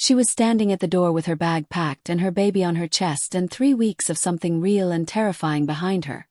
She was standing at the door with her bag packed and her baby on her chest and 3 weeks of something real and terrifying behind her.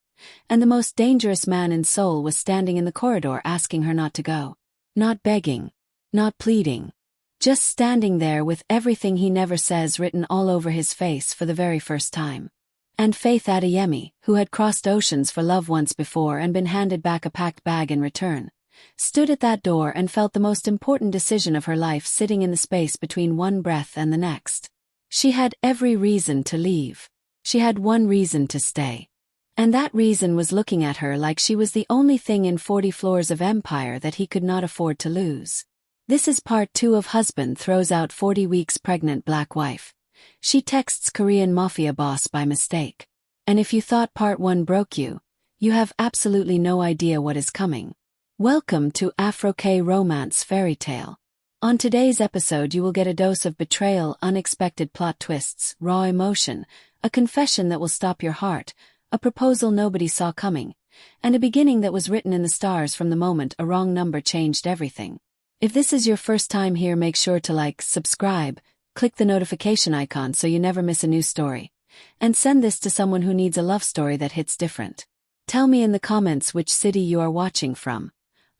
And the most dangerous man in Seoul was standing in the corridor asking her not to go. Not begging. Not pleading. Just standing there with everything he never says written all over his face for the very first time. And Faith Adeyemi, who had crossed oceans for love once before and been handed back a packed bag in return, stood at that door and felt the most important decision of her life sitting in the space between one breath and the next. She had every reason to leave. She had one reason to stay. And that reason was looking at her like she was the only thing in 40 floors of empire that he could not afford to lose. This is part 2 of Husband Throws Out 40 Weeks Pregnant Black Wife. She texts Korean Mafia boss by mistake. And if you thought part 1 broke you, you have absolutely no idea what is coming. Welcome to Afro-K romance fairy tale. On today's episode you will get a dose of betrayal, unexpected plot twists, raw emotion, a confession that will stop your heart, a proposal nobody saw coming, and a beginning that was written in the stars from the moment a wrong number changed everything. If this is your first time here, make sure to like, subscribe, click the notification icon so you never miss a new story, and send this to someone who needs a love story that hits different. Tell me in the comments which city you are watching from.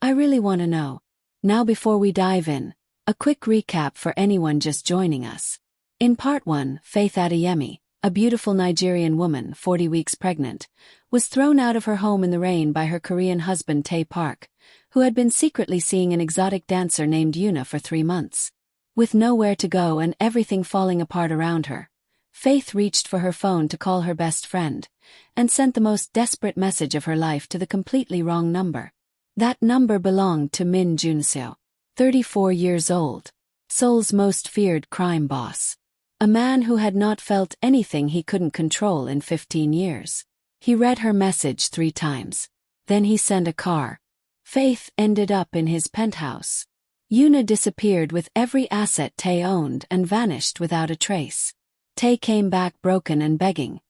I really want to know. Now before we dive in, a quick recap for anyone just joining us. In part 1, Faith Adeyemi, a beautiful Nigerian woman, 40 weeks pregnant, was thrown out of her home in the rain by her Korean husband Tae Park, who had been secretly seeing an exotic dancer named Yuna for 3 months. With nowhere to go and everything falling apart around her, Faith reached for her phone to call her best friend, and sent the most desperate message of her life to the completely wrong number. That number belonged to Jun-seo, 34 years old, Seoul's most feared crime boss. A man who had not felt anything he couldn't control in 15 years. He read her message 3 times. Then he sent a car. Faith ended up in his penthouse. Yuna disappeared with every asset Tae owned and vanished without a trace. Tae came back broken and begging,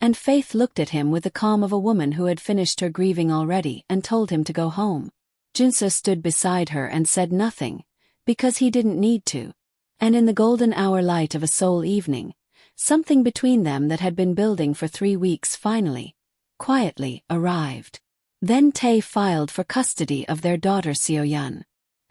and Faith looked at him with the calm of a woman who had finished her grieving already and told him to go home. Jun-seo stood beside her and said nothing, because he didn't need to. And in the golden hour light of a Seoul evening, something between them that had been building for 3 weeks finally, quietly, arrived. Then Tae filed for custody of their daughter Seo-yeon.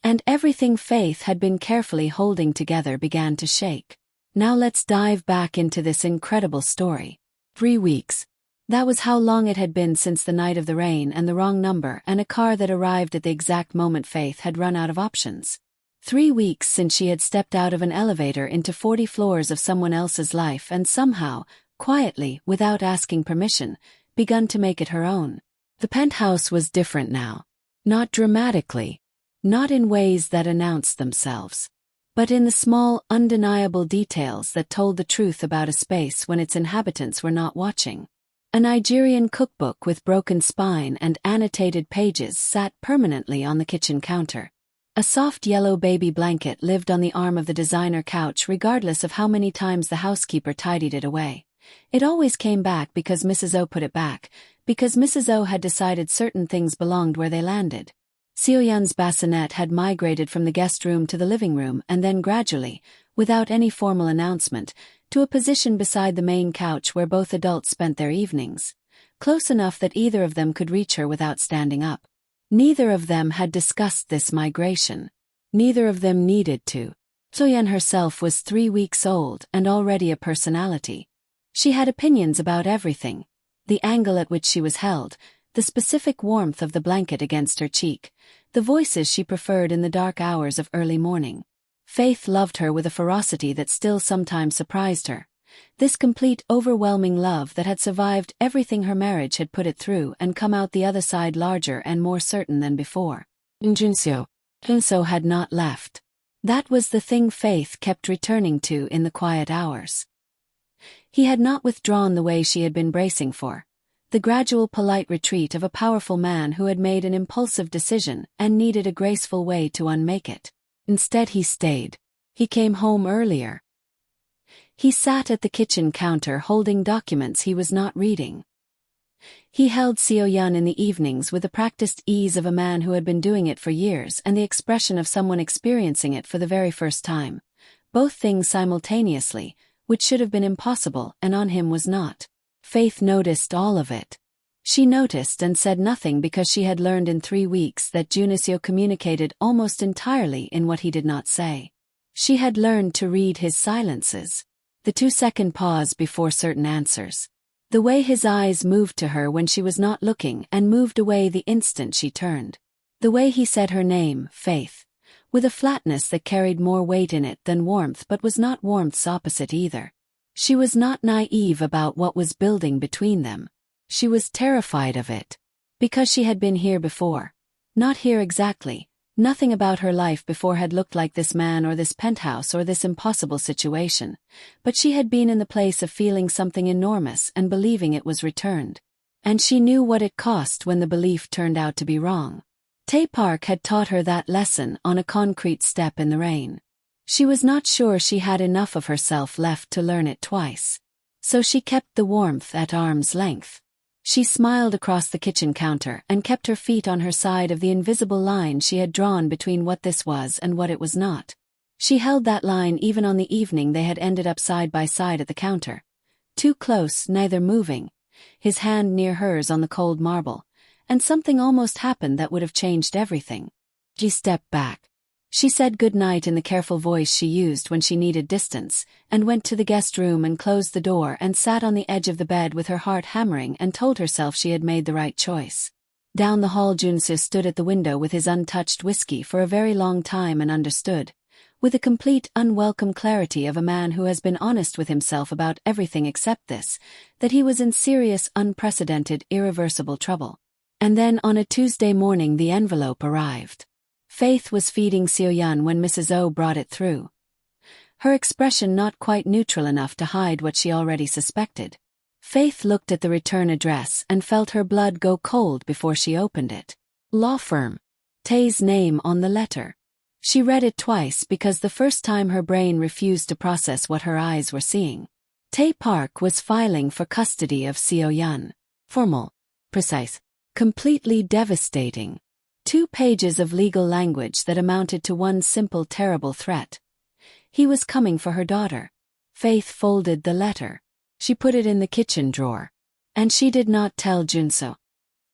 And everything Faith had been carefully holding together began to shake. Now let's dive back into this incredible story. 3 weeks. That was how long it had been since the night of the rain and the wrong number and a car that arrived at the exact moment Faith had run out of options. 3 weeks since she had stepped out of an elevator into 40 floors of someone else's life and somehow, quietly, without asking permission, begun to make it her own. The penthouse was different now. Not dramatically. Not in ways that announced themselves. But in the small, undeniable details that told the truth about a space when its inhabitants were not watching. A Nigerian cookbook with broken spine and annotated pages sat permanently on the kitchen counter. A soft yellow baby blanket lived on the arm of the designer couch regardless of how many times the housekeeper tidied it away. It always came back because Mrs. O put it back, because Mrs. O had decided certain things belonged where they landed. Seo-yeon's bassinet had migrated from the guest room to the living room and then gradually, without any formal announcement, to a position beside the main couch where both adults spent their evenings, close enough that either of them could reach her without standing up. Neither of them had discussed this migration. Neither of them needed to. Seo-yeon herself was 3 weeks old and already a personality. She had opinions about everything. The angle at which she was held, the specific warmth of the blanket against her cheek, the voices she preferred in the dark hours of early morning. Faith loved her with a ferocity that still sometimes surprised her. This complete, overwhelming love that had survived everything her marriage had put it through and come out the other side larger and more certain than before. Jun-seo had not left. That was the thing Faith kept returning to in the quiet hours. He had not withdrawn the way she had been bracing for. The gradual polite retreat of a powerful man who had made an impulsive decision and needed a graceful way to unmake it. Instead he stayed. He came home earlier. He sat at the kitchen counter holding documents he was not reading. He held Seo-yeon in the evenings with the practiced ease of a man who had been doing it for years and the expression of someone experiencing it for the very first time. both things simultaneously, which should have been impossible and on him was not. Faith noticed all of it. She noticed and said nothing because she had learned in 3 weeks that Jun-seo communicated almost entirely in what he did not say. She had learned to read his silences. The 2-second pause before certain answers. The way his eyes moved to her when she was not looking and moved away the instant she turned. The way he said her name, Faith, with a flatness that carried more weight in it than warmth but was not warmth's opposite either. She was not naive about what was building between them. She was terrified of it. Because she had been here before. Not here exactly. Nothing about her life before had looked like this man or this penthouse or this impossible situation. But she had been in the place of feeling something enormous and believing it was returned. And she knew what it cost when the belief turned out to be wrong. Tae Park had taught her that lesson on a concrete step in the rain. She was not sure she had enough of herself left to learn it twice. So she kept the warmth at arm's length. She smiled across the kitchen counter and kept her feet on her side of the invisible line she had drawn between what this was and what it was not. She held that line even on the evening they had ended up side by side at the counter. Too close, neither moving, his hand near hers on the cold marble, and something almost happened that would have changed everything. She stepped back. She said good night in the careful voice she used when she needed distance, and went to the guest room and closed the door and sat on the edge of the bed with her heart hammering and told herself she had made the right choice. Down the hall Jun-seo stood at the window with his untouched whiskey for a very long time and understood, with the complete unwelcome clarity of a man who has been honest with himself about everything except this, that he was in serious, unprecedented, irreversible trouble. And then on a Tuesday morning the envelope arrived. Faith was feeding Seo-yeon when Mrs. O brought it through. Her expression not quite neutral enough to hide what she already suspected. Faith looked at the return address and felt her blood go cold before she opened it. Law firm. Tae's name on the letter. She read it twice because the first time her brain refused to process what her eyes were seeing. Tae Park was filing for custody of Seo-yeon. Formal. Precise. Completely devastating. 2 pages of legal language that amounted to one simple terrible threat. He was coming for her daughter. Faith folded the letter. She put it in the kitchen drawer. And she did not tell Jun-seo.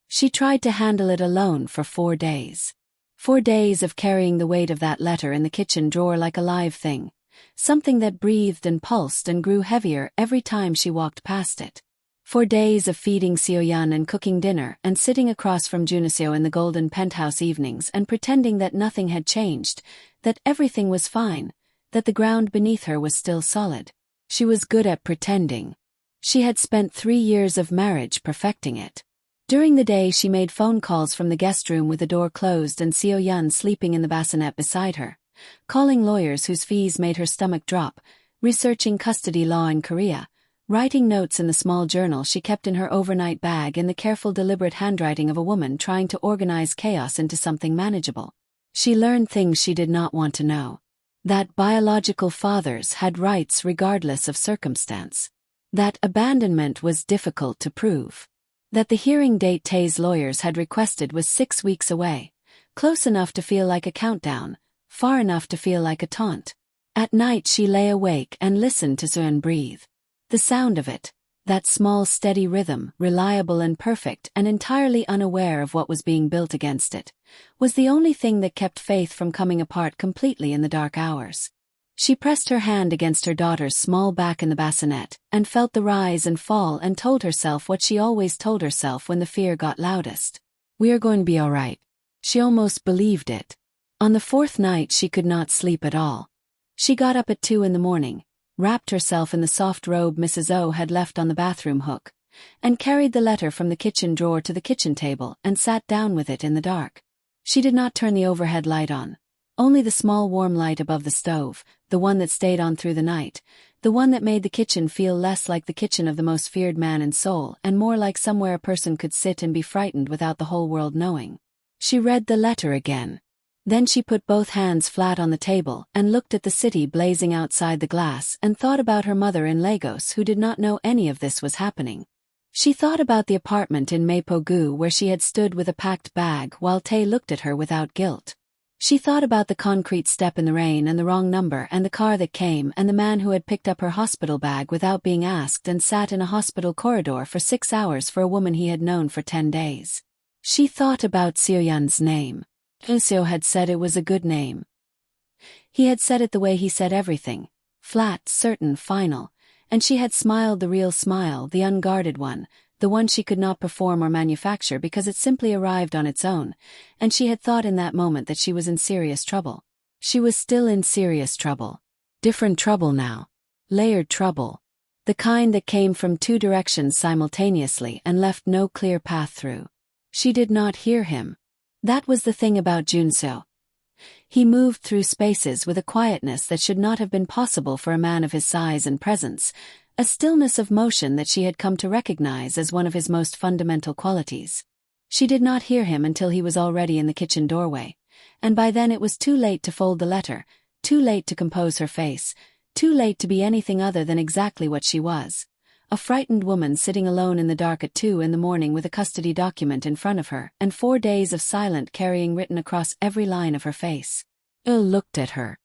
She tried to handle it alone for 4 days. 4 days of carrying the weight of that letter in the kitchen drawer like a live thing. Something that breathed and pulsed and grew heavier every time she walked past it. 4 days of feeding Seo-yeon and cooking dinner and sitting across from Jun-seo in the golden penthouse evenings and pretending that nothing had changed, that everything was fine, that the ground beneath her was still solid. She was good at pretending. She had spent 3 years of marriage perfecting it. During the day she made phone calls from the guest room with the door closed and Seo-yeon sleeping in the bassinet beside her, calling lawyers whose fees made her stomach drop, researching custody law in Korea, writing notes in the small journal she kept in her overnight bag in the careful deliberate handwriting of a woman trying to organize chaos into something manageable. She learned things she did not want to know. That biological fathers had rights regardless of circumstance. That abandonment was difficult to prove. That the hearing date Tae's lawyers had requested was 6 weeks away, close enough to feel like a countdown, far enough to feel like a taunt. At night she lay awake and listened to Seoul breathe. The sound of it, that small steady rhythm, reliable and perfect and entirely unaware of what was being built against it, was the only thing that kept Faith from coming apart completely in the dark hours. She pressed her hand against her daughter's small back in the bassinet and felt the rise and fall and told herself what she always told herself when the fear got loudest. We are going to be all right. She almost believed it. On the 4th night she could not sleep at all. She got up at 2 in the morning, wrapped herself in the soft robe Mrs. O had left on the bathroom hook, and carried the letter from the kitchen drawer to the kitchen table and sat down with it in the dark. She did not turn the overhead light on, only the small warm light above the stove, the one that stayed on through the night, the one that made the kitchen feel less like the kitchen of the most feared man in Seoul and more like somewhere a person could sit and be frightened without the whole world knowing. She read the letter again. Then she put both hands flat on the table and looked at the city blazing outside the glass and thought about her mother in Lagos who did not know any of this was happening. She thought about the apartment in Mapo-gu where she had stood with a packed bag while Tae looked at her without guilt. She thought about the concrete step in the rain and the wrong number and the car that came and the man who had picked up her hospital bag without being asked and sat in a hospital corridor for 6 hours for a woman he had known for 10 days. She thought about Seo-yeon's name. Jun-seo had said it was a good name. He had said it the way he said everything, flat, certain, final, and she had smiled the real smile, the unguarded one, the one she could not perform or manufacture because it simply arrived on its own, and she had thought in that moment that she was in serious trouble. She was still in serious trouble. Different trouble now. Layered trouble. The kind that came from 2 directions simultaneously and left no clear path through. She did not hear him. That was the thing about Jun-seo. He moved through spaces with a quietness that should not have been possible for a man of his size and presence, a stillness of motion that she had come to recognize as one of his most fundamental qualities. She did not hear him until he was already in the kitchen doorway, and by then it was too late to fold the letter, too late to compose her face, too late to be anything other than exactly what she was. A frightened woman sitting alone in the dark at 2 in the morning with a custody document in front of her and 4 days of silent carrying written across every line of her face. Looked at her.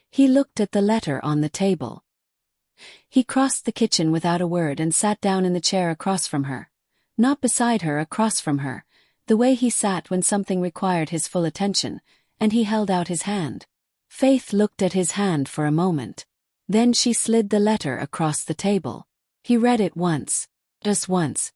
He looked at the letter on the table. He crossed the kitchen without a word and sat down in the chair across from her. Not beside her, across from her, the way he sat when something required his full attention, and he held out his hand. Faith looked at his hand for a moment. Then she slid the letter across the table. He read it once. Just once.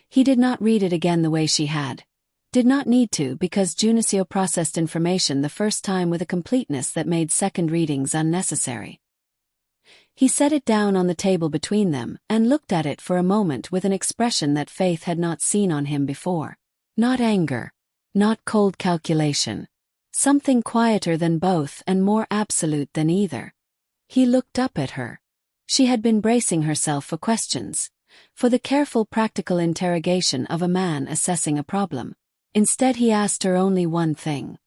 He did not read it again the way she had. Did not need to because Jun-seo processed information the first time with a completeness that made second readings unnecessary. He set it down on the table between them and looked at it for a moment with an expression that Faith had not seen on him before. Not anger. Not cold calculation. Something quieter than both and more absolute than either. He looked up at her. She had been bracing herself for questions, for the careful practical interrogation of a man assessing a problem. Instead he asked her only one thing.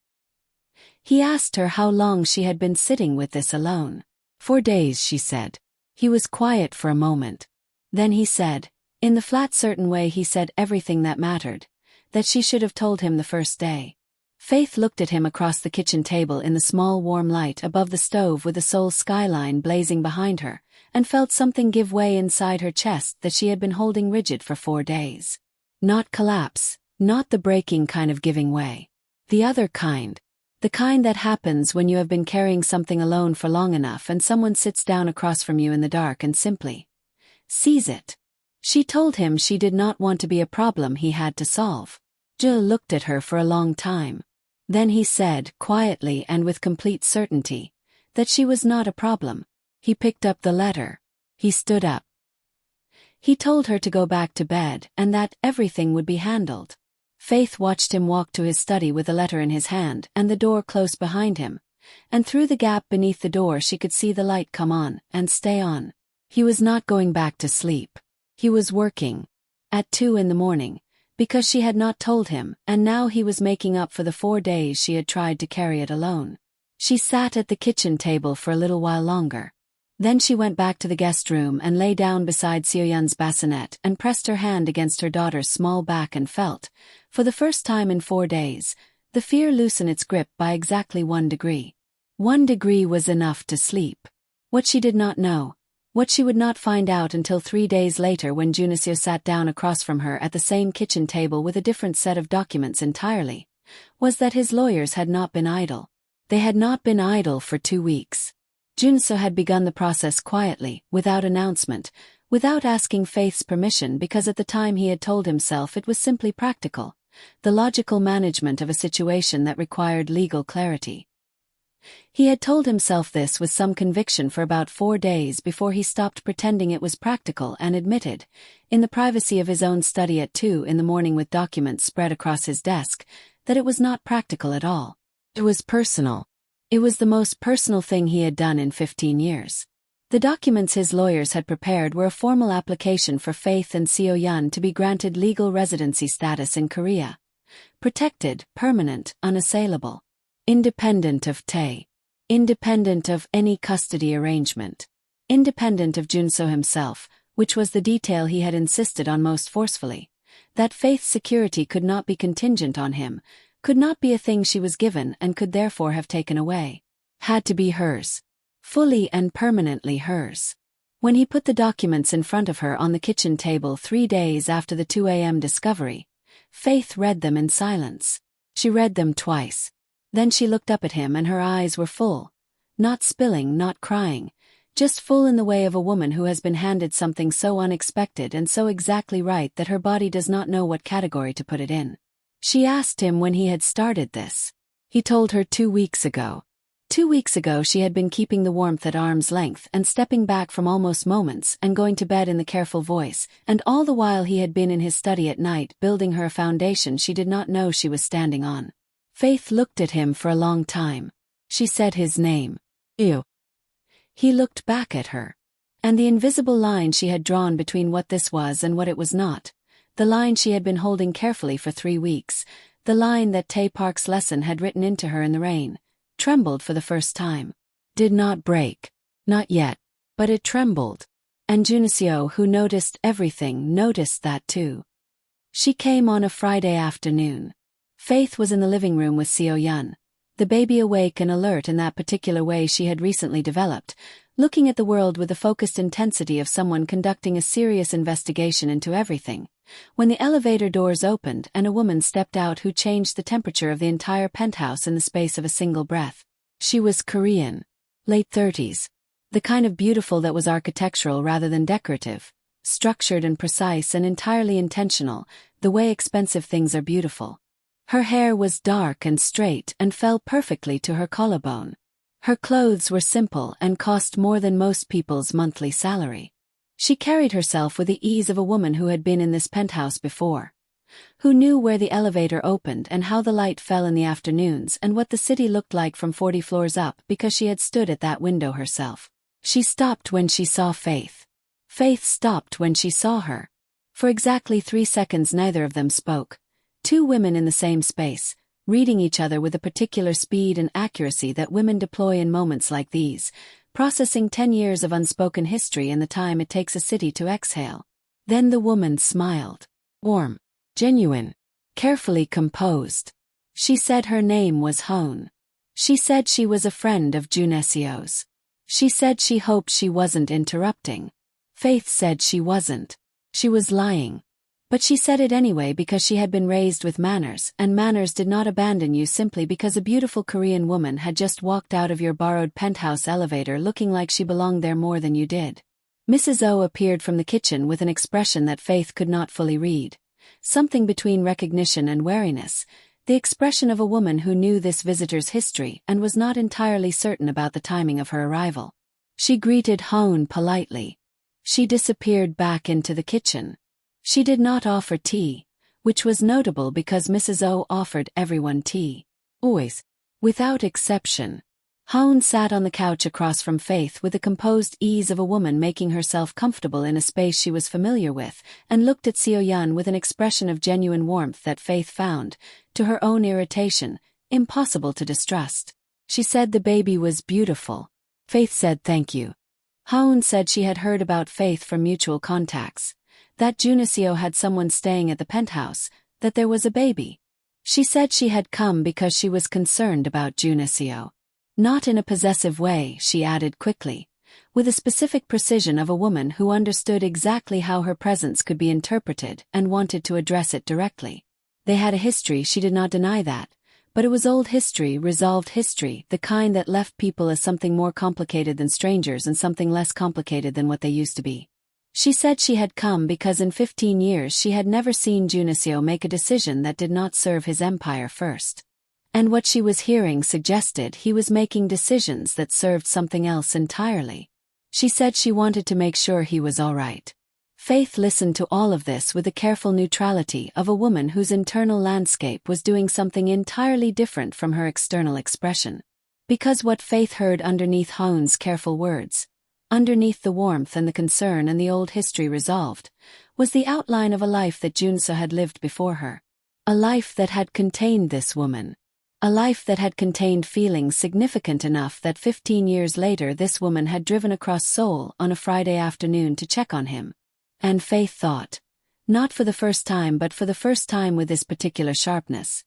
He asked her how long she had been sitting with this alone. 4 days, she said. He was quiet for a moment. Then he said, in the flat certain way he said everything that mattered, that she should have told him the first day. Faith looked at him across the kitchen table in the small warm light above the stove with the Seoul skyline blazing behind her, and felt something give way inside her chest that she had been holding rigid for 4 days. Not collapse, not the breaking kind of giving way. The other kind. The kind that happens when you have been carrying something alone for long enough and someone sits down across from you in the dark and simply sees it. She told him she did not want to be a problem he had to solve. Jill looked at her for a long time. Then he said, quietly and with complete certainty, that she was not a problem. He picked up the letter. He stood up. He told her to go back to bed and that everything would be handled. Faith watched him walk to his study with the letter in his hand and the door close behind him, and through the gap beneath the door she could see the light come on and stay on. He was not going back to sleep. He was working. At 2 in the morning, because she had not told him, and now he was making up for the 4 days she had tried to carry it alone. She sat at the kitchen table for a little while longer. Then she went back to the guest room and lay down beside Seo-yeon's bassinet and pressed her hand against her daughter's small back and felt, for the first time in 4 days, the fear loosen its grip by exactly 1 degree. 1 degree was enough to sleep. What she did not know, what she would not find out until 3 days later when Jun-seo sat down across from her at the same kitchen table with a different set of documents entirely, was that his lawyers had not been idle. They had not been idle for 2 weeks. Jun-seo had begun the process quietly, without announcement, without asking Faith's permission because at the time he had told himself it was simply practical, the logical management of a situation that required legal clarity. He had told himself this with some conviction for about 4 days before he stopped pretending it was practical and admitted, in the privacy of his own study at 2 in the morning with documents spread across his desk, that it was not practical at all. It was personal. It was the most personal thing he had done in 15 years. The documents his lawyers had prepared were a formal application for Faith and Seo-yeon to be granted legal residency status in Korea. Protected, permanent, unassailable. Independent of Tae. Independent of any custody arrangement. Independent of Jun-seo himself, which was the detail he had insisted on most forcefully. That Faith's security could not be contingent on him, could not be a thing she was given and could therefore have taken away. Had to be hers. Fully and permanently hers. When he put the documents in front of her on the kitchen table 3 days after the 2 a.m. discovery, Faith read them in silence. She read them twice. Then she looked up at him and her eyes were full. Not spilling, not crying, just full in the way of a woman who has been handed something so unexpected and so exactly right that her body does not know what category to put it in. She asked him when he had started this. He told her 2 weeks ago. 2 weeks ago she had been keeping the warmth at arm's length and stepping back from almost moments and going to bed in the careful voice, and all the while he had been in his study at night building her a foundation she did not know she was standing on. Faith looked at him for a long time. She said his name. Ew. He looked back at her. And the invisible line she had drawn between what this was and what it was not, the line she had been holding carefully for 3 weeks, the line that Tae Park's lesson had written into her in the rain, trembled for the first time. Did not break. Not yet. But it trembled. And Jun-seo, who noticed everything, noticed that too. She came on a Friday afternoon. Faith was in the living room with Seo-yun, the baby awake and alert in that particular way she had recently developed, looking at the world with the focused intensity of someone conducting a serious investigation into everything, when the elevator doors opened and a woman stepped out who changed the temperature of the entire penthouse in the space of a single breath. She was Korean. Late 30s. The kind of beautiful that was architectural rather than decorative, structured and precise and entirely intentional, the way expensive things are beautiful. Her hair was dark and straight and fell perfectly to her collarbone. Her clothes were simple and cost more than most people's monthly salary. She carried herself with the ease of a woman who had been in this penthouse before, who knew where the elevator opened and how the light fell in the afternoons and what the city looked like from 40 floors up because she had stood at that window herself. She stopped when she saw Faith. Faith stopped when she saw her. For exactly 3 seconds neither of them spoke. 2 women in the same space, reading each other with the particular speed and accuracy that women deploy in moments like these, processing 10 years of unspoken history in the time it takes a city to exhale. Then the woman smiled. Warm. Genuine. Carefully composed. She said her name was Hone. She said she was a friend of Jun-seo's. She said she hoped she wasn't interrupting. Faith said she wasn't. She was lying. But she said it anyway because she had been raised with manners, and manners did not abandon you simply because a beautiful Korean woman had just walked out of your borrowed penthouse elevator looking like she belonged there more than you did. Mrs. O appeared from the kitchen with an expression that Faith could not fully read. Something between recognition and wariness, the expression of a woman who knew this visitor's history and was not entirely certain about the timing of her arrival. She greeted Hone politely. She disappeared back into the kitchen. She did not offer tea, which was notable because Mrs. O offered everyone tea. Always. Without exception. Hone sat on the couch across from Faith with the composed ease of a woman making herself comfortable in a space she was familiar with, and looked at Seo-yun with an expression of genuine warmth that Faith found, to her own irritation, impossible to distrust. She said the baby was beautiful. Faith said thank you. Hone said she had heard about Faith from mutual contacts. That Jun-seo had someone staying at the penthouse, that there was a baby. She said she had come because she was concerned about Jun-seo. Not in a possessive way, she added quickly, with the specific precision of a woman who understood exactly how her presence could be interpreted and wanted to address it directly. They had a history, she did not deny that, but it was old history, resolved history, the kind that left people as something more complicated than strangers and something less complicated than what they used to be. She said she had come because in 15 years she had never seen Jun-seo make a decision that did not serve his empire first. And what she was hearing suggested he was making decisions that served something else entirely. She said she wanted to make sure he was all right. Faith listened to all of this with the careful neutrality of a woman whose internal landscape was doing something entirely different from her external expression. Because what Faith heard underneath Hone's careful words, underneath the warmth and the concern and the old history resolved, was the outline of a life that Jun-seo had lived before her. A life that had contained this woman. A life that had contained feelings significant enough that 15 years later this woman had driven across Seoul on a Friday afternoon to check on him. And Faith thought, not for the first time but for the first time with this particular sharpness,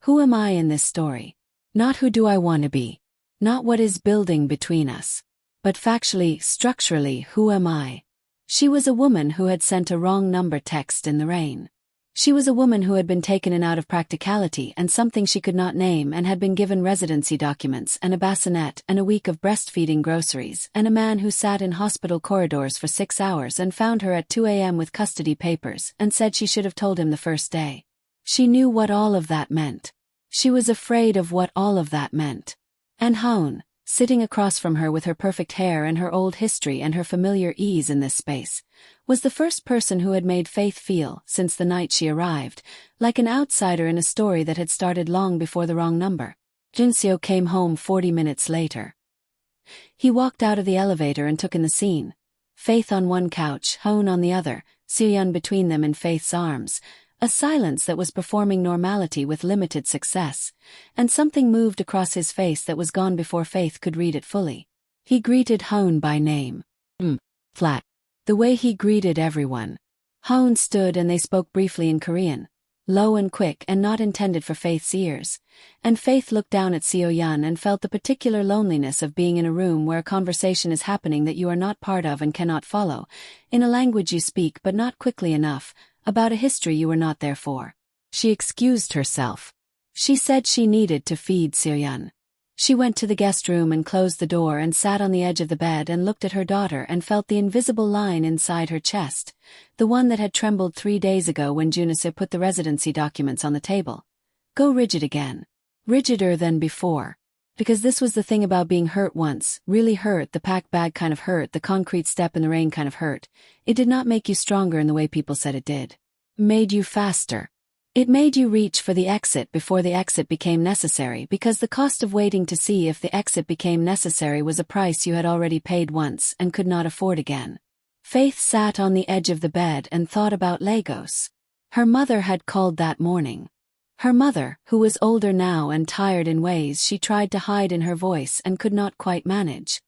Who am I in this story? Not who do I want to be. Not what is building between us. But factually, structurally, who am I? She was a woman who had sent a wrong number text in the rain. She was a woman who had been taken in out of practicality and something she could not name and had been given residency documents and a bassinet and a week of breastfeeding groceries and a man who sat in hospital corridors for 6 hours and found her at 2 a.m. with custody papers and said she should have told him the first day. She knew what all of that meant. She was afraid of what all of that meant. And Hone, sitting across from her with her perfect hair and her old history and her familiar ease in this space, was the first person who had made Faith feel, since the night she arrived, like an outsider in a story that had started long before the wrong number. Jun-seo came home 40 minutes later. He walked out of the elevator and took in the scene. Faith on one couch, Hone on the other, Soo-yeon between them in Faith's arms, a silence that was performing normality with limited success, and something moved across his face that was gone before Faith could read it fully. He greeted Hone by name. Flat. The way he greeted everyone. Hone stood and they spoke briefly in Korean, low and quick and not intended for Faith's ears, and Faith looked down at Soo-yeon and felt the particular loneliness of being in a room where a conversation is happening that you are not part of and cannot follow, in a language you speak but not quickly enough, about a history you were not there for. She excused herself. She said she needed to feed Soo-yeon. She went to the guest room and closed the door and sat on the edge of the bed and looked at her daughter and felt the invisible line inside her chest, the one that had trembled 3 days ago when Jun-seo put the residency documents on the table. Go rigid again. Rigider than before. Because this was the thing about being hurt once, really hurt, the pack bag kind of hurt, the concrete step in the rain kind of hurt. It did not make you stronger in the way people said it did. Made you faster. It made you reach for the exit before the exit became necessary, because the cost of waiting to see if the exit became necessary was a price you had already paid once and could not afford again. Faith sat on the edge of the bed and thought about Lagos. Her mother had called that morning. Her mother, who was older now and tired in ways she tried to hide in her voice and could not quite manage.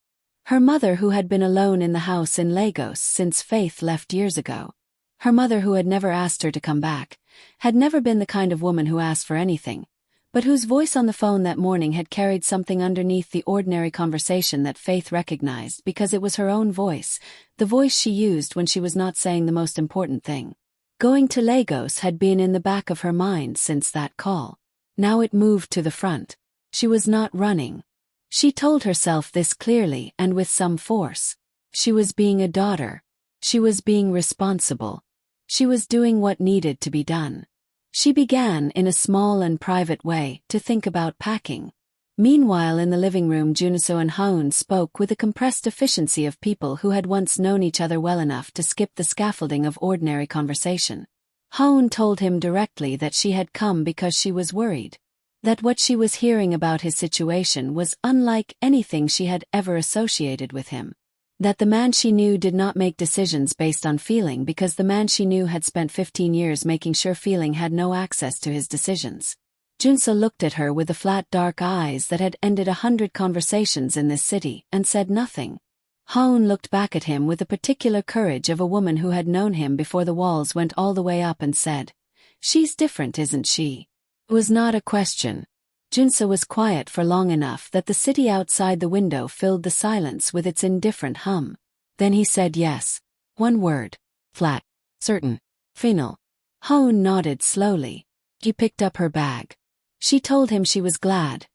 Her mother who had been alone in the house in Lagos since Faith left years ago. Her mother who had never asked her to come back, had never been the kind of woman who asked for anything, but whose voice on the phone that morning had carried something underneath the ordinary conversation that Faith recognized because it was her own voice, the voice she used when she was not saying the most important thing. Going to Lagos had been in the back of her mind since that call. Now it moved to the front. She was not running. She told herself this clearly and with some force. She was being a daughter. She was being responsible. She was doing what needed to be done. She began, in a small and private way, to think about packing. Meanwhile in the living room Jun-seo and Hone spoke with a compressed efficiency of people who had once known each other well enough to skip the scaffolding of ordinary conversation. Hone told him directly that she had come because she was worried. That what she was hearing about his situation was unlike anything she had ever associated with him. That the man she knew did not make decisions based on feeling because the man she knew had spent 15 years making sure feeling had no access to his decisions. Jun-seo looked at her with the flat dark eyes that had ended 100 conversations in this city and said nothing. Hone looked back at him with the particular courage of a woman who had known him before the walls went all the way up and said, "She's different, isn't she?" It was not a question. Jun-seo was quiet for long enough that the city outside the window filled the silence with its indifferent hum. Then he said yes. One word. Flat. Certain. Final. Hone nodded slowly. He picked up her bag. She told him she was glad.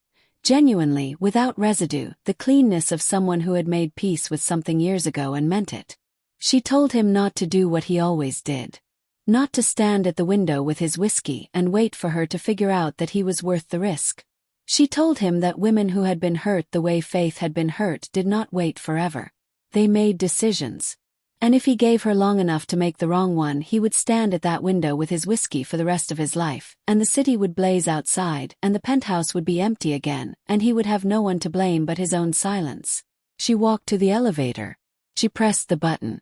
Genuinely, without residue, the cleanness of someone who had made peace with something years ago and meant it. She told him not to do what he always did. Not to stand at the window with his whiskey and wait for her to figure out that he was worth the risk. She told him that women who had been hurt the way Faith had been hurt did not wait forever. They made decisions. And if he gave her long enough to make the wrong one, he would stand at that window with his whiskey for the rest of his life, and the city would blaze outside, and the penthouse would be empty again, and he would have no one to blame but his own silence. She walked to the elevator. She pressed the button.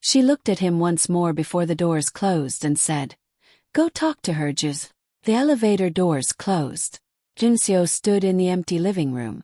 She looked at him once more before the doors closed and said, "Go talk to her, Jus." The elevator doors closed. Jun-seo stood in the empty living room.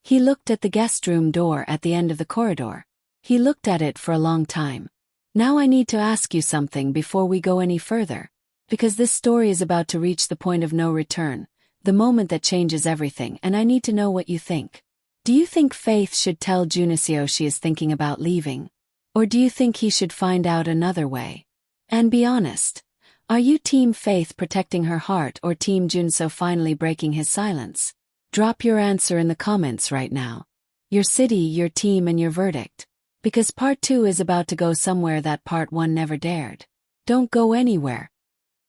He looked at the guest room door at the end of the corridor. He looked at it for a long time. "Now I need to ask you something before we go any further. Because this story is about to reach the point of no return. The moment that changes everything, and I need to know what you think. Do you think Faith should tell Jun-seo she is thinking about leaving? Or do you think he should find out another way? And be honest. Are you Team Faith protecting her heart or Team Jun-seo finally breaking his silence? Drop your answer in the comments right now. Your city, your team, and your verdict. Because part 2 is about to go somewhere that part 1 never dared. Don't go anywhere.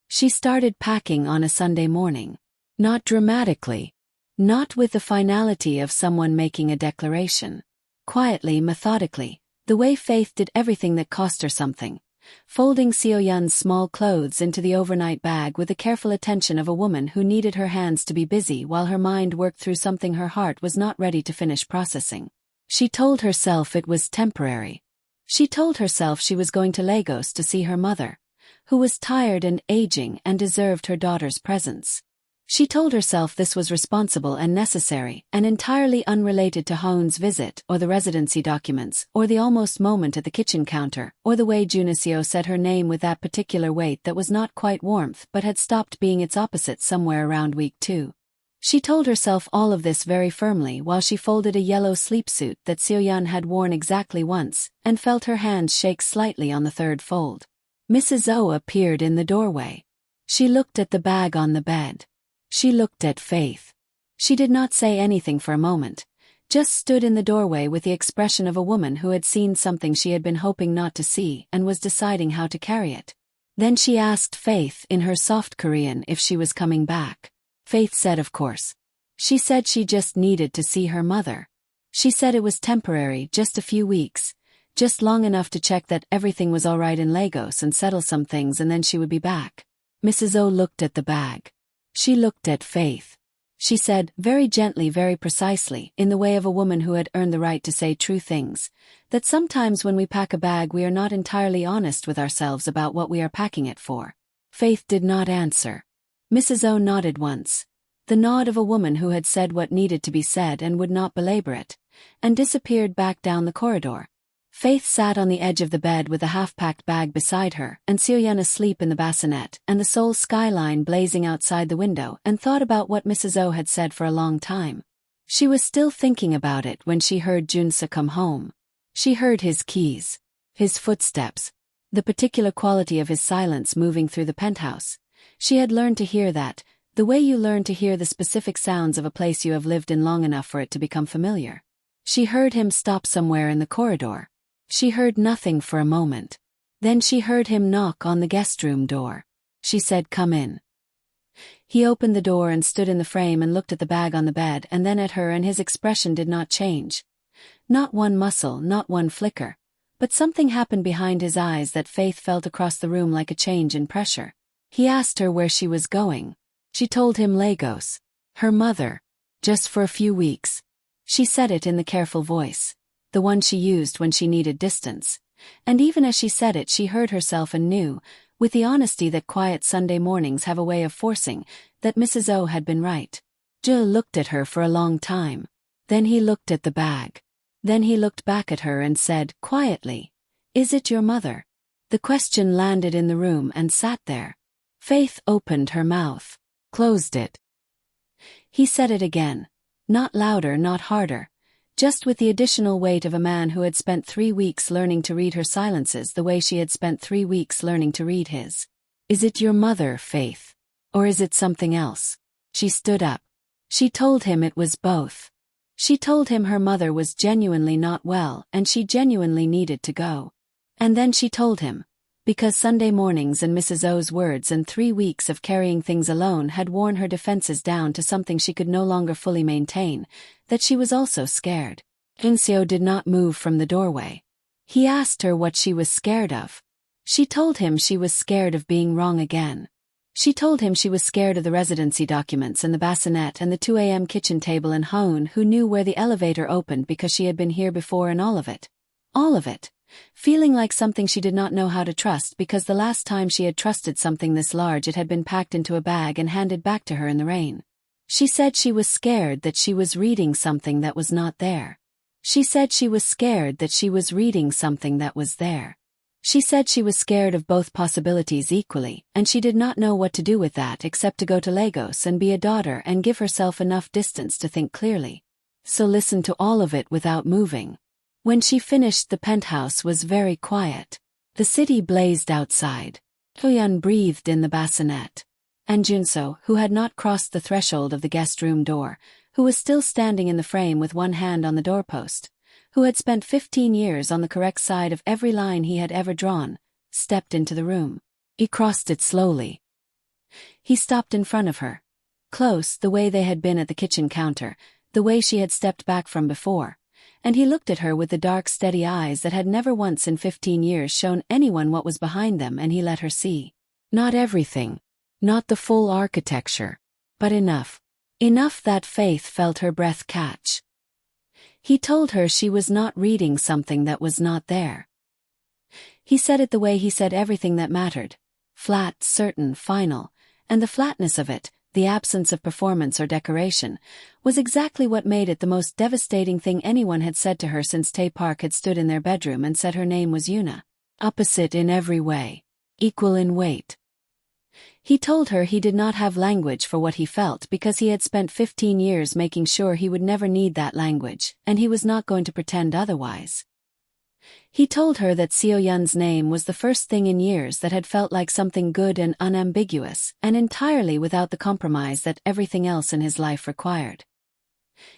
She started packing on a Sunday morning. Not dramatically. Not with the finality of someone making a declaration. Quietly, methodically, the way Faith did everything that cost her something. Folding Seo-yeon's small clothes into the overnight bag with the careful attention of a woman who needed her hands to be busy while her mind worked through something her heart was not ready to finish processing. She told herself it was temporary. She told herself she was going to Lagos to see her mother, who was tired and aging and deserved her daughter's presence. She told herself this was responsible and necessary and entirely unrelated to Hoon's visit or the residency documents or the almost moment at the kitchen counter or the way Jun-seo said her name with that particular weight that was not quite warmth but had stopped being its opposite somewhere around week 2. She told herself all of this very firmly while she folded a yellow sleepsuit that Seo-yeon had worn exactly once and felt her hands shake slightly on the third fold. Mrs. O appeared in the doorway. She looked at the bag on the bed. She looked at Faith. She did not say anything for a moment, just stood in the doorway with the expression of a woman who had seen something she had been hoping not to see and was deciding how to carry it. Then she asked Faith in her soft Korean if she was coming back. Faith said of course. She said she just needed to see her mother. She said it was temporary, just a few weeks, just long enough to check that everything was all right in Lagos and settle some things and then she would be back. Mrs. O looked at the bag. She looked at Faith. She said, very gently, very precisely, in the way of a woman who had earned the right to say true things, that sometimes when we pack a bag we are not entirely honest with ourselves about what we are packing it for. Faith did not answer. Mrs. O nodded once, the nod of a woman who had said what needed to be said and would not belabor it, and disappeared back down the corridor. Faith sat on the edge of the bed with a half-packed bag beside her and Seo-yeon asleep in the bassinet and the Seoul skyline blazing outside the window and thought about what Mrs. O had said for a long time. She was still thinking about it when she heard Jun-seo come home. She heard his keys, his footsteps, the particular quality of his silence moving through the penthouse. She had learned to hear that, the way you learn to hear the specific sounds of a place you have lived in long enough for it to become familiar. She heard him stop somewhere in the corridor. She heard nothing for a moment. Then she heard him knock on the guest room door. She said, "Come in." He opened the door and stood in the frame and looked at the bag on the bed and then at her, and his expression did not change. Not one muscle, not one flicker. But something happened behind his eyes that Faith felt across the room like a change in pressure. He asked her where she was going. She told him Lagos. Her mother. Just for a few weeks. She said it in the careful voice. The one she used when she needed distance. And even as she said it she heard herself and knew, with the honesty that quiet Sunday mornings have a way of forcing, that Mrs. O had been right. Jill looked at her for a long time. Then he looked at the bag. Then he looked back at her and said, quietly, "Is it your mother?" The question landed in the room and sat there. Faith opened her mouth. Closed it. He said it again. Not louder, not harder. Just with the additional weight of a man who had spent 3 weeks learning to read her silences the way she had spent 3 weeks learning to read his. "Is it your mother, Faith? Or is it something else?" She stood up. She told him it was both. She told him her mother was genuinely not well and she genuinely needed to go. And then she told him, because Sunday mornings and Mrs. O's words and 3 weeks of carrying things alone had worn her defenses down to something she could no longer fully maintain, that she was also scared. Jun-seo did not move from the doorway. He asked her what she was scared of. She told him she was scared of being wrong again. She told him she was scared of the residency documents and the bassinet and the 2 a.m. kitchen table and Hoon, who knew where the elevator opened because she had been here before, and all of it. All of it. Feeling like something she did not know how to trust, because the last time she had trusted something this large it had been packed into a bag and handed back to her in the rain. She said she was scared that she was reading something that was not there. She said she was scared that she was reading something that was there. She said she was scared of both possibilities equally, and she did not know what to do with that except to go to Lagos and be a daughter and give herself enough distance to think clearly. So listen to all of it without moving. When she finished, the penthouse was very quiet. The city blazed outside. Hyun breathed in the bassinet. And Jun-seo, who had not crossed the threshold of the guest room door, who was still standing in the frame with one hand on the doorpost, who had spent 15 years on the correct side of every line he had ever drawn, stepped into the room. He crossed it slowly. He stopped in front of her. Close, the way they had been at the kitchen counter, the way she had stepped back from before. And he looked at her with the dark, steady eyes that had never once in 15 years shown anyone what was behind them, and he let her see. Not everything. Not the full architecture. But enough. Enough that Faith felt her breath catch. He told her she was not reading something that was not there. He said it the way he said everything that mattered. Flat, certain, final, and the flatness of it, the absence of performance or decoration, was exactly what made it the most devastating thing anyone had said to her since Tae Park had stood in their bedroom and said her name was Yuna. Opposite in every way. Equal in weight. He told her he did not have language for what he felt because he had spent 15 years making sure he would never need that language, and he was not going to pretend otherwise. He told her that Seo-yeon's name was the first thing in years that had felt like something good and unambiguous, and entirely without the compromise that everything else in his life required.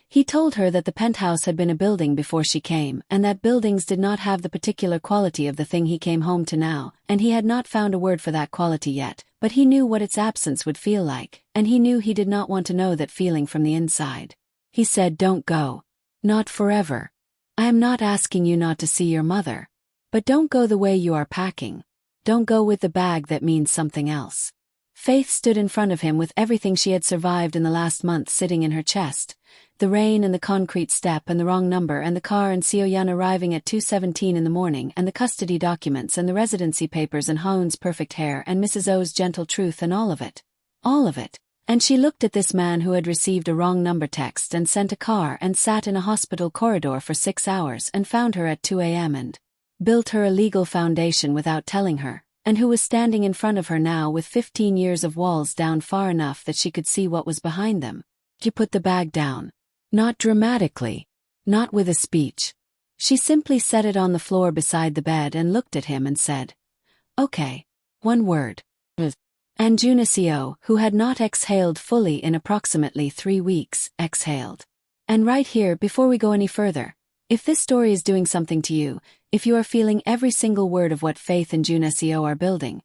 He told her that the penthouse had been a building before she came, and that buildings did not have the particular quality of the thing he came home to now, and he had not found a word for that quality yet, but he knew what its absence would feel like, and he knew he did not want to know that feeling from the inside. He said, "Don't go. Not forever. I am not asking you not to see your mother. But don't go the way you are packing. Don't go with the bag that means something else." Faith stood in front of him with everything she had survived in the last month sitting in her chest. The rain and the concrete step and the wrong number and the car and Seo-yeon arriving at 2:17 in the morning and the custody documents and the residency papers and Hoon's perfect hair and Mrs. O's gentle truth and all of it. All of it. And she looked at this man who had received a wrong number text and sent a car and sat in a hospital corridor for 6 hours and found her at 2 a.m. and built her a legal foundation without telling her, and who was standing in front of her now with 15 years of walls down far enough that she could see what was behind them. She put the bag down. Not dramatically. Not with a speech. She simply set it on the floor beside the bed and looked at him and said, "Okay. One word." And Jun-seo, who had not exhaled fully in approximately 3 weeks, exhaled. And right here, before we go any further, if this story is doing something to you, if you are feeling every single word of what Faith and Jun-seo are building,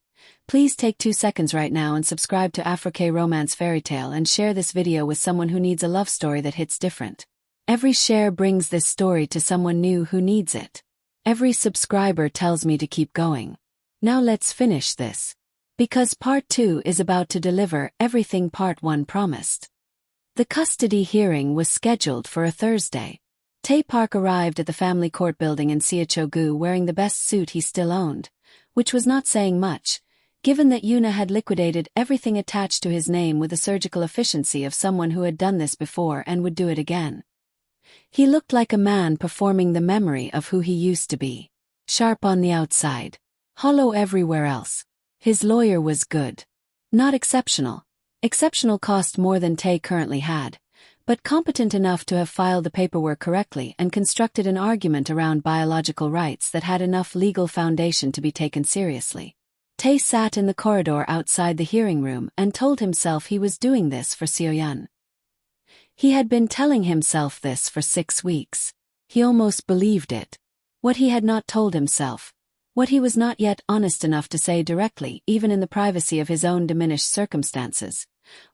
please take 2 seconds right now and subscribe to Afro-K Romance Fairy Tale and share this video with someone who needs a love story that hits different. Every share brings this story to someone new who needs it. Every subscriber tells me to keep going. Now let's finish this. Because Part 2 is about to deliver everything Part 1 promised. The custody hearing was scheduled for a Thursday. Tae Park arrived at the family court building in Seoul wearing the best suit he still owned, which was not saying much, given that Yuna had liquidated everything attached to his name with the surgical efficiency of someone who had done this before and would do it again. He looked like a man performing the memory of who he used to be. Sharp on the outside. Hollow everywhere else. His lawyer was good. Not exceptional. Exceptional cost more than Tae currently had, but competent enough to have filed the paperwork correctly and constructed an argument around biological rights that had enough legal foundation to be taken seriously. Tae sat in the corridor outside the hearing room and told himself he was doing this for Seo-yeon. He had been telling himself this for 6 weeks. He almost believed it. What he had not told himself, what he was not yet honest enough to say directly, even in the privacy of his own diminished circumstances,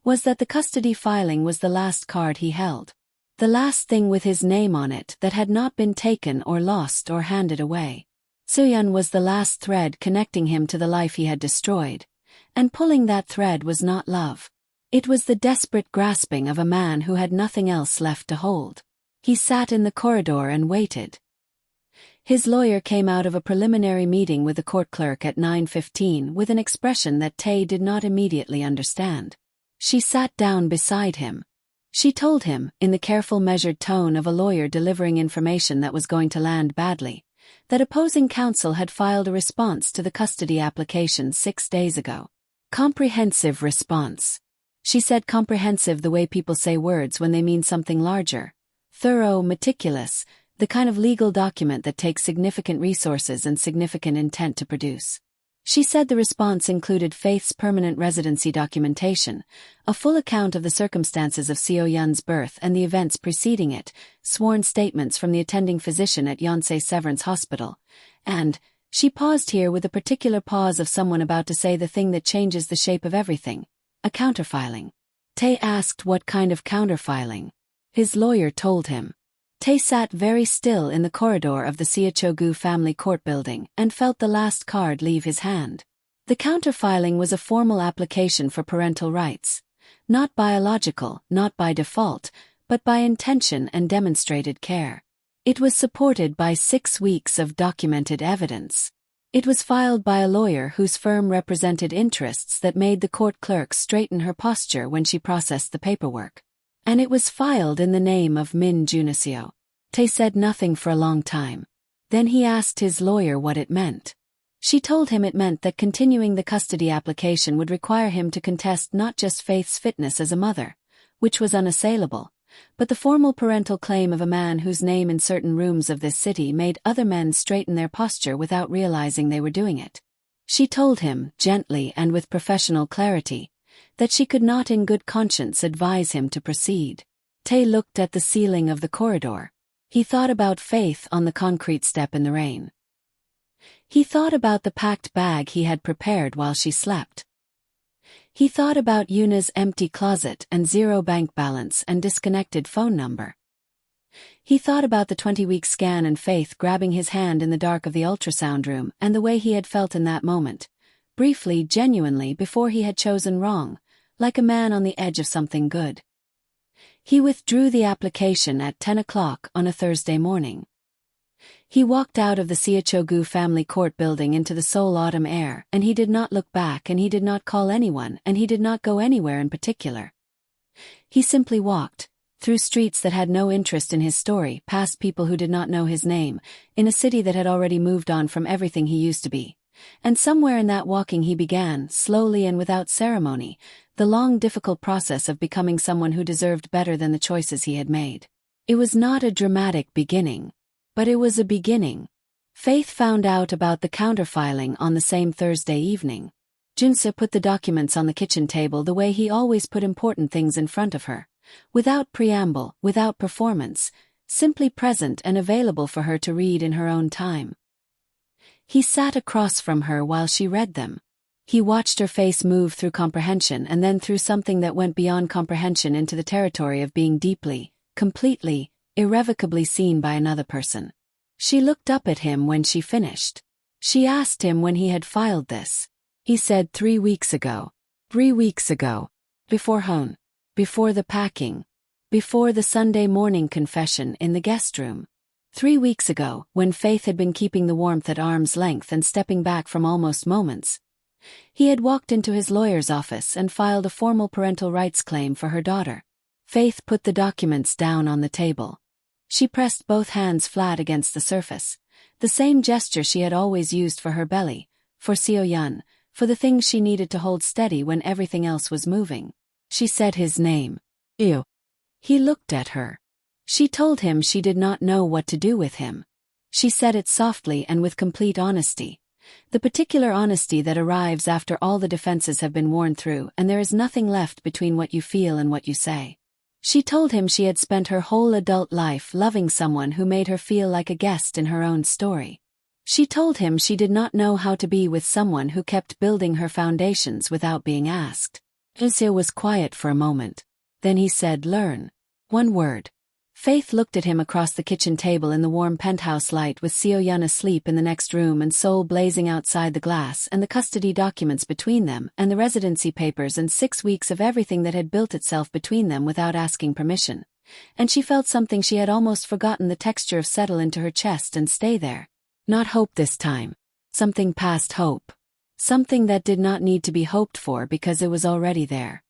was that the custody filing was the last card he held. The last thing with his name on it that had not been taken or lost or handed away. Seo-yeon was the last thread connecting him to the life he had destroyed, and pulling that thread was not love. It was the desperate grasping of a man who had nothing else left to hold. He sat in the corridor and waited. His lawyer came out of a preliminary meeting with the court clerk at 9:15 with an expression that Tae did not immediately understand. She sat down beside him. She told him, in the careful measured tone of a lawyer delivering information that was going to land badly, that opposing counsel had filed a response to the custody application 6 days ago. Comprehensive response. She said comprehensive the way people say words when they mean something larger. Thorough, meticulous, the kind of legal document that takes significant resources and significant intent to produce. She said the response included Faith's permanent residency documentation, a full account of the circumstances of Seo-yun's birth and the events preceding it, sworn statements from the attending physician at Yonsei Severance Hospital, and, she paused here with a particular pause of someone about to say the thing that changes the shape of everything, a counterfiling. Tae asked what kind of counterfiling. His lawyer told him. Tae sat very still in the corridor of the Seochogu family court building and felt the last card leave his hand. The counterfiling was a formal application for parental rights. Not biological, not by default, but by intention and demonstrated care. It was supported by 6 weeks of documented evidence. It was filed by a lawyer whose firm represented interests that made the court clerk straighten her posture when she processed the paperwork. And it was filed in the name of Min Jun-seo. Tae said nothing for a long time. Then he asked his lawyer what it meant. She told him it meant that continuing the custody application would require him to contest not just Faith's fitness as a mother, which was unassailable, but the formal parental claim of a man whose name in certain rooms of this city made other men straighten their posture without realizing they were doing it. She told him, gently and with professional clarity, that she could not in good conscience advise him to proceed. Tae looked at the ceiling of the corridor. He thought about Faith on the concrete step in the rain. He thought about the packed bag he had prepared while she slept. He thought about Yuna's empty closet and zero bank balance and disconnected phone number. He thought about the 20-week scan and Faith grabbing his hand in the dark of the ultrasound room and the way he had felt in that moment, briefly, genuinely, before he had chosen wrong, like a man on the edge of something good. He withdrew the application at 10 o'clock on a Thursday morning. He walked out of the Seochogu family court building into the Seoul autumn air, and he did not look back, and he did not call anyone, and he did not go anywhere in particular. He simply walked, through streets that had no interest in his story, past people who did not know his name, in a city that had already moved on from everything he used to be. And somewhere in that walking he began, slowly and without ceremony, the long difficult process of becoming someone who deserved better than the choices he had made. It was not a dramatic beginning. But it was a beginning. Faith found out about the counterfiling on the same Thursday evening. Jun-seo put the documents on the kitchen table the way he always put important things in front of her, without preamble, without performance, simply present and available for her to read in her own time. He sat across from her while she read them. He watched her face move through comprehension and then through something that went beyond comprehension into the territory of being deeply, completely, irrevocably seen by another person. She looked up at him when she finished. She asked him when he had filed this. He said 3 weeks ago. 3 weeks ago. Before Hone. Before the packing. Before the Sunday morning confession in the guest room. 3 weeks ago, when Faith had been keeping the warmth at arm's length and stepping back from almost moments. He had walked into his lawyer's office and filed a formal parental rights claim for her daughter. Faith put the documents down on the table. She pressed both hands flat against the surface, the same gesture she had always used for her belly, for Seo-yun, for the things she needed to hold steady when everything else was moving. She said his name. Ew. He looked at her. She told him she did not know what to do with him. She said it softly and with complete honesty. The particular honesty that arrives after all the defenses have been worn through and there is nothing left between what you feel and what you say. She told him she had spent her whole adult life loving someone who made her feel like a guest in her own story. She told him she did not know how to be with someone who kept building her foundations without being asked. Jun-seo was quiet for a moment. Then he said, "Learn." 1 word. Faith looked at him across the kitchen table in the warm penthouse light with Seo-yun asleep in the next room and Seoul blazing outside the glass and the custody documents between them and the residency papers and 6 weeks of everything that had built itself between them without asking permission. And she felt something she had almost forgotten the texture of settle into her chest and stay there. Not hope this time. Something past hope. Something that did not need to be hoped for because it was already there.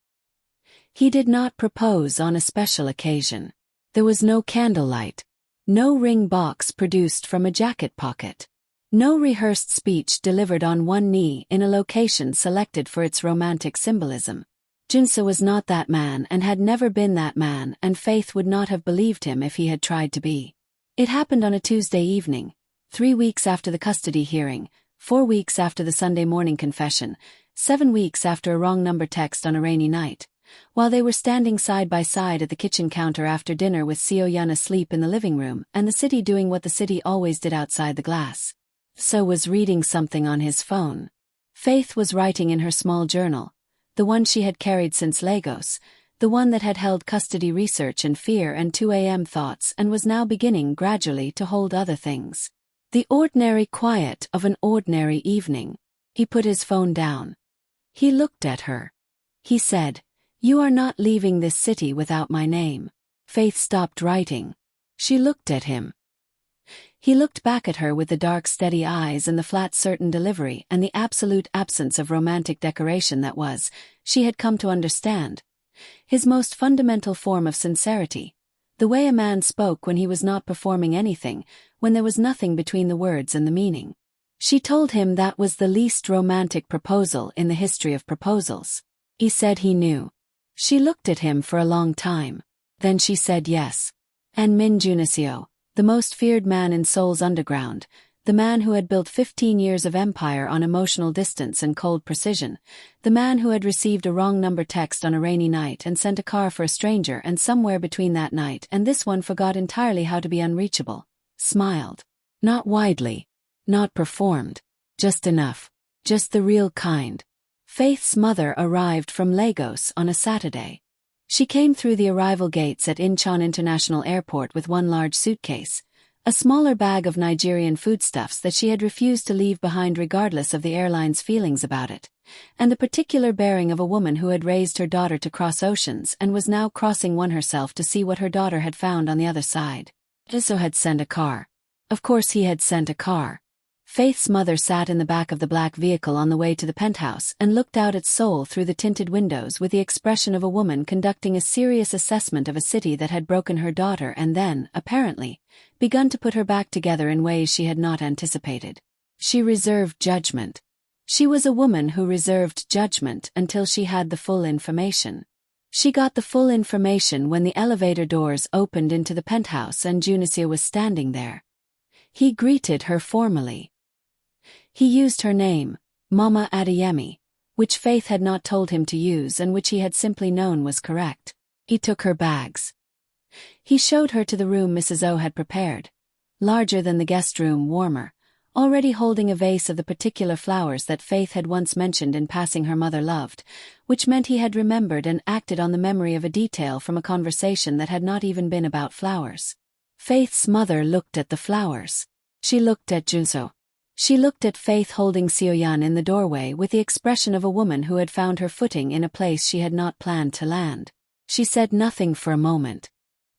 He did not propose on a special occasion. There was no candlelight. No ring box produced from a jacket pocket. No rehearsed speech delivered on one knee in a location selected for its romantic symbolism. Jun-seo was not that man and had never been that man, and Faith would not have believed him if he had tried to be. It happened on a Tuesday evening, 3 weeks after the custody hearing, 4 weeks after the Sunday morning confession, 7 weeks after a wrong number text on a rainy night, while they were standing side by side at the kitchen counter after dinner with Seo-yeon asleep in the living room and the city doing what the city always did outside the glass. So was reading something on his phone. Faith was writing in her small journal, the one she had carried since Lagos, the one that had held custody research and fear and 2 a.m. thoughts and was now beginning gradually to hold other things. The ordinary quiet of an ordinary evening. He put his phone down. He looked at her. He said, "You are not leaving this city without my name." Faith stopped writing. She looked at him. He looked back at her with the dark steady eyes and the flat certain delivery and the absolute absence of romantic decoration that was, she had come to understand, his most fundamental form of sincerity, the way a man spoke when he was not performing anything, when there was nothing between the words and the meaning. She told him that was the least romantic proposal in the history of proposals. He said he knew. She looked at him for a long time. Then she said yes. And Jun-seo, the most feared man in Seoul's underground, the man who had built 15 years of empire on emotional distance and cold precision, the man who had received a wrong number text on a rainy night and sent a car for a stranger and somewhere between that night and this one forgot entirely how to be unreachable, smiled. Not widely. Not performed. Just enough. Just the real kind. Faith's mother arrived from Lagos on a Saturday. She came through the arrival gates at Incheon International Airport with one large suitcase, a smaller bag of Nigerian foodstuffs that she had refused to leave behind regardless of the airline's feelings about it, and the particular bearing of a woman who had raised her daughter to cross oceans and was now crossing one herself to see what her daughter had found on the other side. Jun-seo had sent a car. Of course he had sent a car. Faith's mother sat in the back of the black vehicle on the way to the penthouse and looked out at Seoul through the tinted windows with the expression of a woman conducting a serious assessment of a city that had broken her daughter and then, apparently, begun to put her back together in ways she had not anticipated. She reserved judgment. She was a woman who reserved judgment until she had the full information. She got the full information when the elevator doors opened into the penthouse and Jun-seo was standing there. He greeted her formally. He used her name, Mama Adeyemi, which Faith had not told him to use and which he had simply known was correct. He took her bags. He showed her to the room Mrs. O had prepared, larger than the guest room, warmer, already holding a vase of the particular flowers that Faith had once mentioned in passing her mother loved, which meant he had remembered and acted on the memory of a detail from a conversation that had not even been about flowers. Faith's mother looked at the flowers. She looked at Jun-seo. She looked at Faith holding Seo-yeon in the doorway with the expression of a woman who had found her footing in a place she had not planned to land. She said nothing for a moment.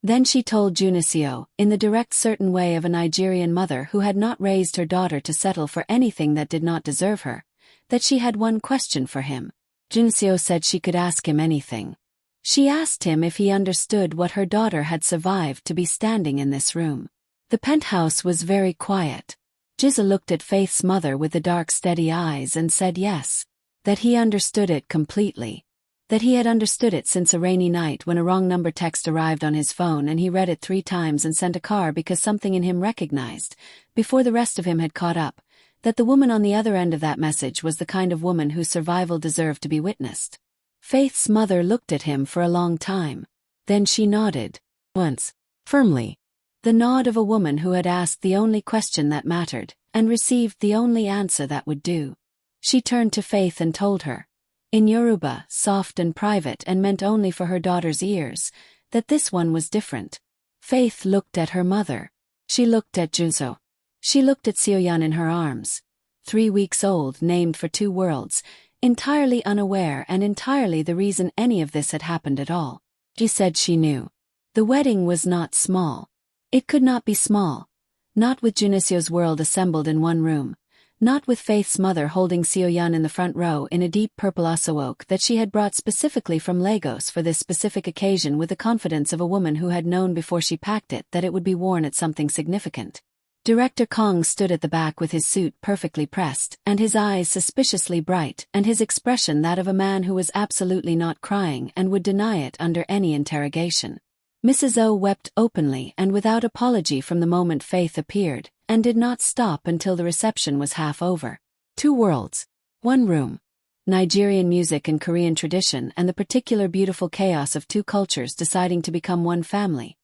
Then she told Jun-seo, in the direct certain way of a Nigerian mother who had not raised her daughter to settle for anything that did not deserve her, that she had one question for him. Jun-seo said she could ask him anything. She asked him if he understood what her daughter had survived to be standing in this room. The penthouse was very quiet. Jun-seo looked at Faith's mother with the dark steady eyes and said yes. That he understood it completely. That he had understood it since a rainy night when a wrong number text arrived on his phone and he read it 3 times and sent a car because something in him recognized, before the rest of him had caught up, that the woman on the other end of that message was the kind of woman whose survival deserved to be witnessed. Faith's mother looked at him for a long time. Then she nodded. Once. Firmly. The nod of a woman who had asked the only question that mattered, and received the only answer that would do. She turned to Faith and told her, in Yoruba, soft and private and meant only for her daughter's ears, that this one was different. Faith looked at her mother. She looked at Jun-seo. She looked at Seo-yeon in her arms. 3 weeks old, named for 2 worlds, entirely unaware and entirely the reason any of this had happened at all. She said she knew. The wedding was not small. It could not be small. Not with Jun-seo's world assembled in one room. Not with Faith's mother holding Seo-yeon in the front row in a deep purple Asawok that she had brought specifically from Lagos for this specific occasion, with the confidence of a woman who had known before she packed it that it would be worn at something significant. Director Kong stood at the back with his suit perfectly pressed, and his eyes suspiciously bright, and his expression that of a man who was absolutely not crying and would deny it under any interrogation. Mrs. O wept openly and without apology from the moment Faith appeared, and did not stop until the reception was half over. 2 worlds. 1 room. Nigerian music and Korean tradition and the particular beautiful chaos of 2 cultures deciding to become one family.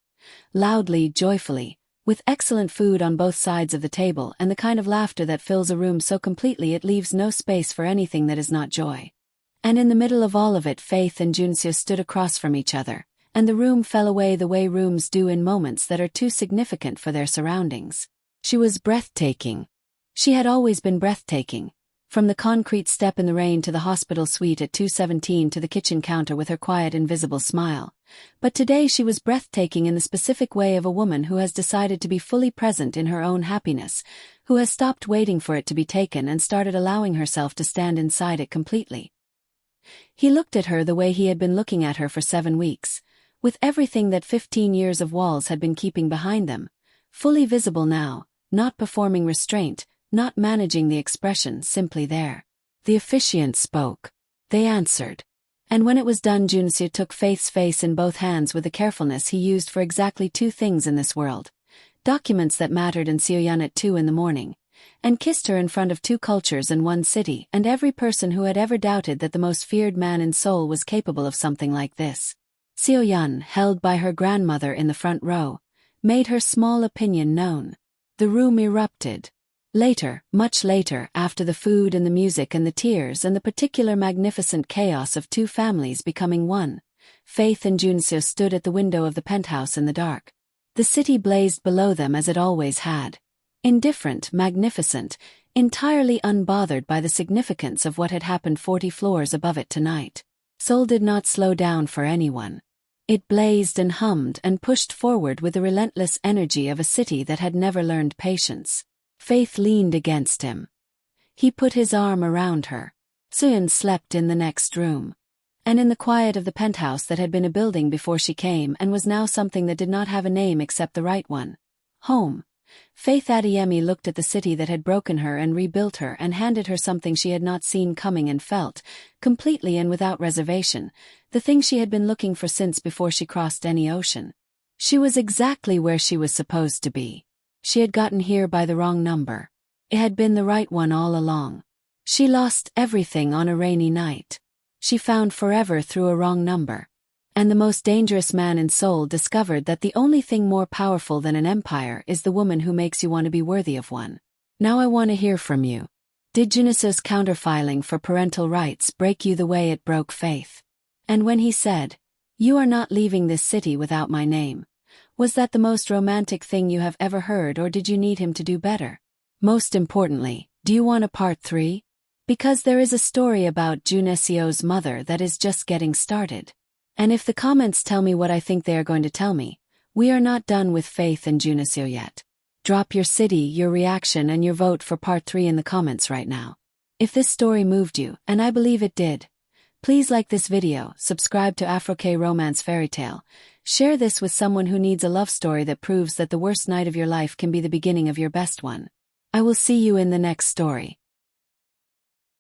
Loudly, joyfully, with excellent food on both sides of the table and the kind of laughter that fills a room so completely it leaves no space for anything that is not joy. And in the middle of all of it, Faith and Jun-seo stood across from each other, and the room fell away the way rooms do in moments that are too significant for their surroundings. She was breathtaking. She had always been breathtaking. From the concrete step in the rain to the hospital suite at 217 to the kitchen counter with her quiet invisible smile. But today she was breathtaking in the specific way of a woman who has decided to be fully present in her own happiness, who has stopped waiting for it to be taken and started allowing herself to stand inside it completely. He looked at her the way he had been looking at her for 7 weeks, with everything that 15 years of walls had been keeping behind them, fully visible now, not performing restraint, not managing the expression, simply there. The officiant spoke. They answered. And when it was done, Jun-seo took Faith's face in both hands with the carefulness he used for exactly 2 things in this world. Documents that mattered and Seo-yeon at 2 in the morning. And kissed her in front of 2 cultures and 1 city and every person who had ever doubted that the most feared man in Seoul was capable of something like this. Seo-yeon, held by her grandmother in the front row, made her small opinion known. The room erupted. Later, much later, after the food and the music and the tears and the particular magnificent chaos of 2 families becoming one, Faith and Jun-seo stood at the window of the penthouse in the dark. The city blazed below them as it always had. Indifferent, magnificent, entirely unbothered by the significance of what had happened 40 floors above it tonight. Seoul did not slow down for anyone. It blazed and hummed and pushed forward with the relentless energy of a city that had never learned patience. Faith leaned against him. He put his arm around her. Seoul slept in the next room. And in the quiet of the penthouse that had been a building before she came and was now something that did not have a name except the right one. Home. Faith Adeyemi looked at the city that had broken her and rebuilt her and handed her something she had not seen coming and felt, completely and without reservation, the thing she had been looking for since before she crossed any ocean. She was exactly where she was supposed to be. She had gotten here by the wrong number. It had been the right one all along. She lost everything on a rainy night. She found forever through a wrong number. And the most dangerous man in Seoul discovered that the only thing more powerful than an empire is the woman who makes you want to be worthy of one. Now I want to hear from you. Did Jun-seo's counterfiling for parental rights break you the way it broke Faith? And when he said, "You are not leaving this city without my name," was that the most romantic thing you have ever heard, or did you need him to do better? Most importantly, do you want a part 3? Because there is a story about Jun-seo's mother that is just getting started. And if the comments tell me what I think they are going to tell me, we are not done with Faith and Jun-seo yet. Drop your city, your reaction and your vote for part 3 in the comments right now. If this story moved you, and I believe it did, please like this video, subscribe to Afro-K Romance Fairy Tale, share this with someone who needs a love story that proves that the worst night of your life can be the beginning of your best one. I will see you in the next story.